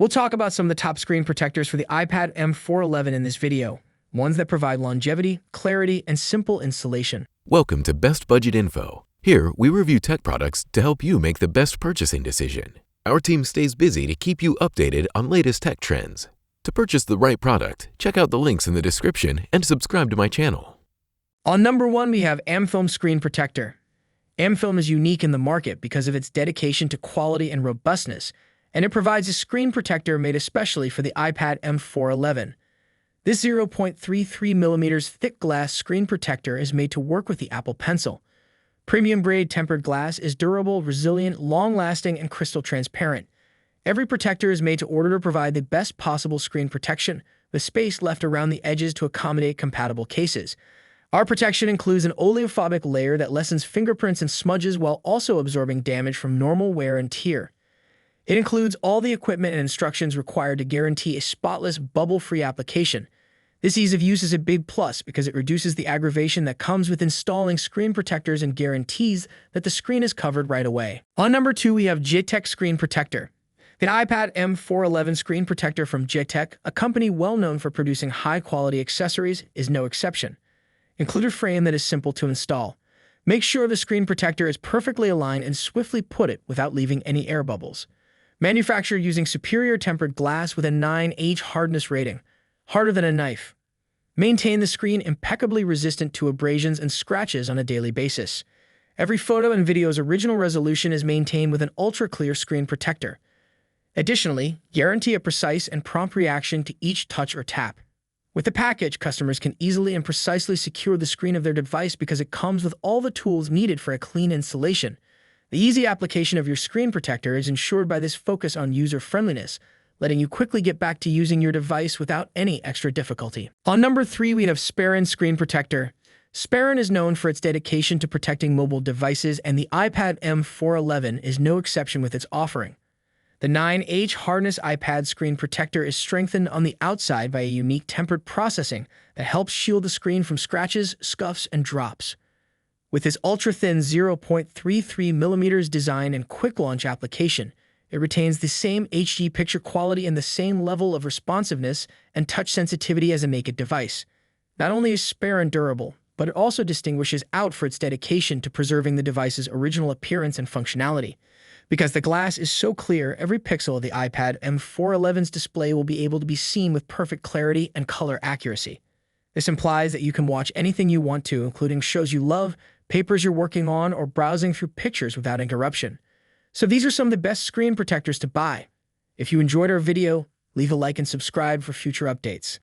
We'll talk about some of the top screen protectors for the iPad M411 in this video, ones that provide longevity, clarity, and simple installation. Welcome to Best Budget Info. Here, we review tech products to help you make the best purchasing decision. Our team stays busy to keep you updated on latest tech trends. To purchase the right product, check out the links in the description and subscribe to my channel. On number 1, we have Amfilm Screen Protector. Amfilm is unique in the market because of its dedication to quality and robustness, and it provides a screen protector made especially for the iPad M411. This 0.33mm thick glass screen protector is made to work with the Apple Pencil. Premium-grade tempered glass is durable, resilient, long-lasting, and crystal transparent. Every protector is made to order to provide the best possible screen protection, with space left around the edges to accommodate compatible cases. Our protection includes an oleophobic layer that lessens fingerprints and smudges while also absorbing damage from normal wear and tear. It includes all the equipment and instructions required to guarantee a spotless, bubble-free application. This ease of use is a big plus because it reduces the aggravation that comes with installing screen protectors and guarantees that the screen is covered right away. On number 2, we have JTech Screen Protector. The iPad M411 screen protector from Jetech, a company well known for producing high-quality accessories, is no exception. Include a frame that is simple to install. Make sure the screen protector is perfectly aligned and swiftly put it without leaving any air bubbles. Manufactured using superior tempered glass with a 9H hardness rating, harder than a knife. Maintain the screen impeccably resistant to abrasions and scratches on a daily basis. Every photo and video's original resolution is maintained with an ultra-clear screen protector. Additionally, guarantee a precise and prompt reaction to each touch or tap. With the package, customers can easily and precisely secure the screen of their device because it comes with all the tools needed for a clean installation. The easy application of your screen protector is ensured by this focus on user-friendliness, letting you quickly get back to using your device without any extra difficulty. On number 3, we have Sparin Screen Protector. Sparin is known for its dedication to protecting mobile devices, and the iPad M411 is no exception with its offering. The 9H hardness iPad screen protector is strengthened on the outside by a unique tempered processing that helps shield the screen from scratches, scuffs, and drops. With its ultra-thin 0.33mm design and quick-launch application, it retains the same HD picture quality and the same level of responsiveness and touch sensitivity as a naked device. Not only is Sparin durable, but it also distinguishes out for its dedication to preserving the device's original appearance and functionality. Because the glass is so clear, every pixel of the iPad M411's display will be able to be seen with perfect clarity and color accuracy. This implies that you can watch anything you want to, including shows you love, papers you're working on, or browsing through pictures without interruption. So these are some of the best screen protectors to buy. If you enjoyed our video, leave a like and subscribe for future updates.